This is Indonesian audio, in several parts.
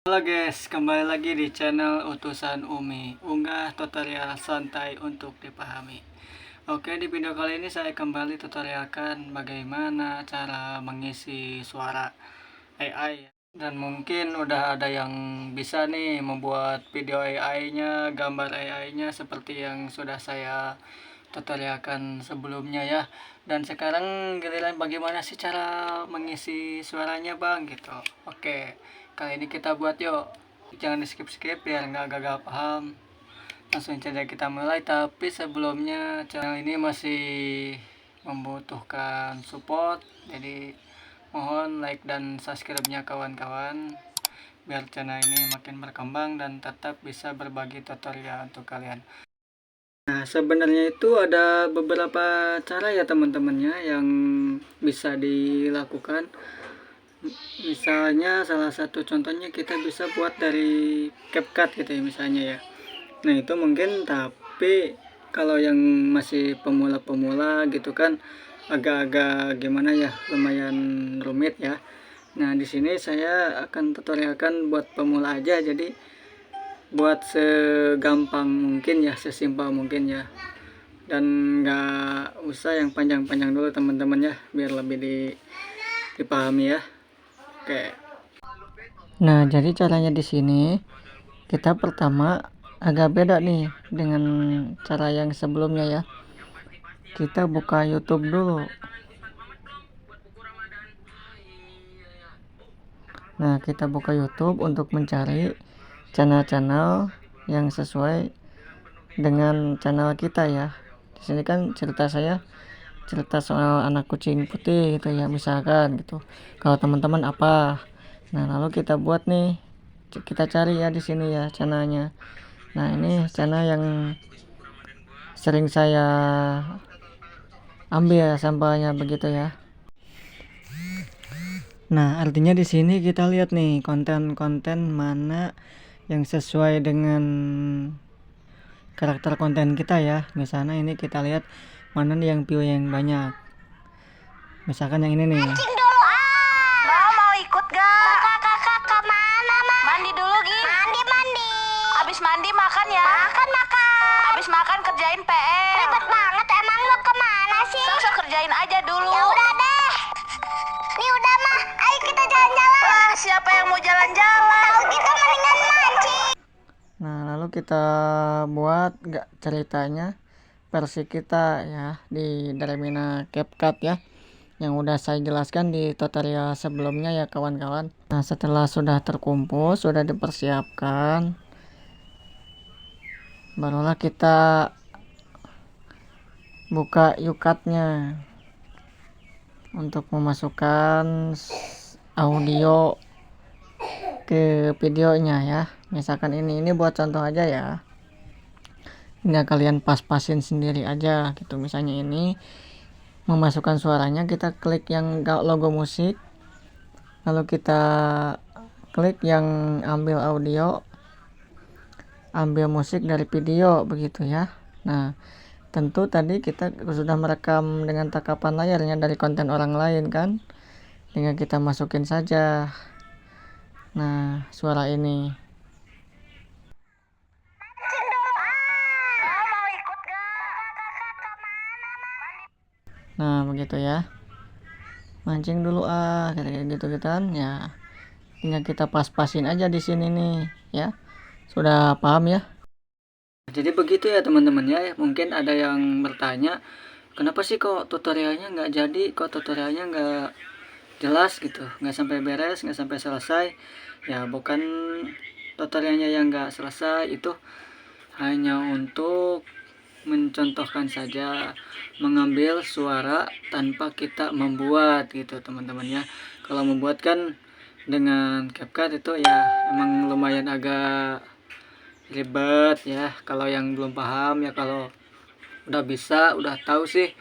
Halo guys, kembali lagi di channel Utusan Umi. Unggah tutorial santai untuk dipahami. Oke, di video kali ini saya kembali tutorialkan bagaimana cara mengisi suara AI. Dan mungkin udah ada yang bisa nih membuat video AI-nya, gambar AI-nya seperti yang sudah saya tutorialkan sebelumnya ya. Dan sekarang giliran bagaimana sih cara mengisi suaranya bang gitu. Oke, kali ini kita buat yuk. Jangan di skip biar nggak gagal paham. Langsung saja kita mulai, tapi sebelumnya channel ini masih membutuhkan support, jadi mohon like dan subscribe-nya kawan-kawan biar channel ini makin berkembang dan tetap bisa berbagi tutorial untuk kalian. Nah, sebenarnya itu ada beberapa cara ya teman-temannya yang bisa dilakukan. Misalnya salah satu contohnya kita bisa buat dari CapCut gitu ya misalnya ya. Nah, itu mungkin, tapi kalau yang masih pemula-pemula gitu kan agak-agak gimana ya, lumayan rumit ya. Nah, di sini saya akan tutorialkan buat pemula aja, jadi buat segampang mungkin ya, sesimpel mungkin ya, dan nggak usah yang panjang-panjang dulu teman-teman ya, biar lebih dipahami ya. Oke. Nah, jadi caranya di sini kita pertama agak beda nih dengan cara yang sebelumnya ya. Kita buka YouTube dulu. Nah, kita buka YouTube untuk mencari channel-channel yang sesuai dengan channel kita ya. Di sini kan cerita saya cerita soal anak kucing putih gitu ya, misalkan gitu. Kalau teman-teman apa? Nah, lalu kita buat nih, kita cari ya di sini ya channelnya. Nah, ini channel yang sering saya ambil sampelnya begitu ya. Nah, artinya di sini kita lihat nih konten-konten mana yang sesuai dengan karakter konten kita ya. Misalnya ini kita lihat mana nih yang view yang banyak. Misalkan yang ini nih. Mancing dulu mau ikut gak? Kakak kemana mah? Mandi dulu Gi. Mandi. Abis mandi makan ya? Makan. Abis makan kerjain PR. Ribet banget, emang lo kemana sih? Sok kerjain aja dulu. Ya udah deh. Nih udah mah, ayo kita jalan-jalan. Siapa yang mau jalan-jalan? Tahu gitu mendingan mancing. Nah, lalu kita buat ceritanya versi kita ya di Daremina CapCut ya, yang udah saya jelaskan di tutorial sebelumnya ya kawan-kawan. Nah, setelah sudah terkumpul, sudah dipersiapkan, barulah kita buka YouCut-nya untuk memasukkan audio ke videonya ya. Misalkan ini buat contoh aja ya. Tinggal kalian pas-pasin sendiri aja gitu. Misalnya ini memasukkan suaranya, kita klik yang logo musik, lalu kita klik yang ambil audio, ambil musik dari video begitu ya. Nah, tentu tadi kita sudah merekam dengan takapan layarnya dari konten orang lain kan, tinggal kita masukin saja. Nah, suara ini. Nah, begitu ya. Mancing dulu kayak gitu kan ya. Tinggal kita pas-pasin aja di sini nih ya. Sudah paham ya? Jadi begitu ya teman-teman ya. Mungkin ada yang bertanya, kenapa sih kok tutorialnya nggak jadi, kok tutorialnya nggak jelas gitu, nggak sampai beres, nggak sampai selesai. Ya bukan tutorialnya yang nggak selesai, itu hanya untuk mencontohkan saja, mengambil suara tanpa kita membuat gitu teman-teman ya. Kalau membuat kan dengan CapCut itu ya emang lumayan agak ribet ya. Kalau yang belum paham ya, kalau udah bisa, udah tahu sih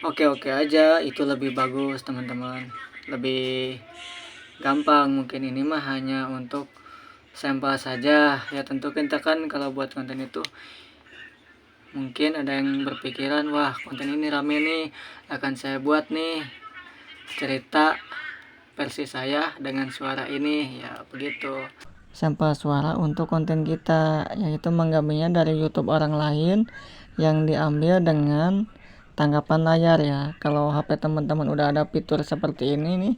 oke-oke aja, itu lebih bagus teman-teman, lebih gampang. Mungkin ini mah hanya untuk sampel saja ya. Tentu kita kan kalau buat konten itu mungkin ada yang berpikiran, wah konten ini rame nih, akan saya buat nih cerita versi saya dengan suara ini ya begitu. sampel suara untuk konten kita, yaitu mengambilnya dari YouTube orang lain yang diambil dengan tanggapan layar ya. Kalau HP teman-teman udah ada fitur seperti ini nih,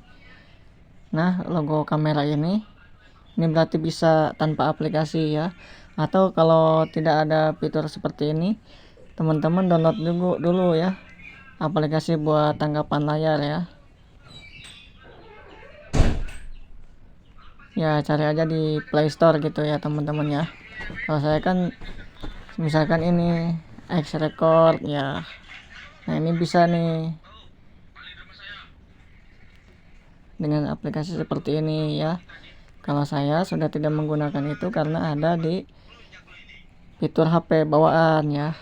nah logo kamera ini berarti bisa tanpa aplikasi ya. Atau kalau tidak ada fitur seperti ini, teman-teman download dulu ya aplikasi buat tanggapan layar ya. Ya cari aja di Play Store gitu ya teman-teman ya. Kalau saya kan misalkan ini X Record ya, nah ini bisa nih dengan aplikasi seperti ini ya. Kalau saya sudah tidak menggunakan itu karena ada di fitur HP bawaan ya,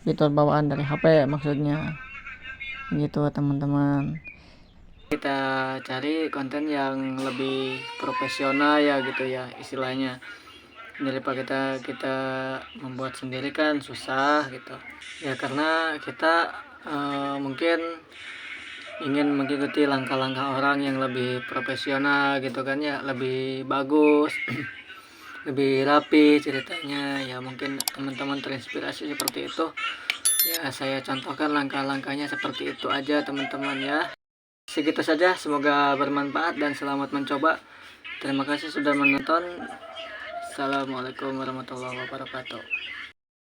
fitur bawaan dari HP maksudnya gitu teman-teman. Kita cari konten yang lebih profesional ya gitu ya istilahnya, daripada kita membuat sendiri kan susah gitu ya, karena kita mungkin ingin mengikuti langkah-langkah orang yang lebih profesional gitu kan ya, lebih bagus lebih rapi ceritanya ya. Mungkin teman-teman terinspirasi seperti itu ya, saya contohkan langkah-langkahnya seperti itu aja teman-teman ya. Segitu saja, semoga bermanfaat dan selamat mencoba. Terima kasih sudah menonton. Assalamualaikum warahmatullahi wabarakatuh.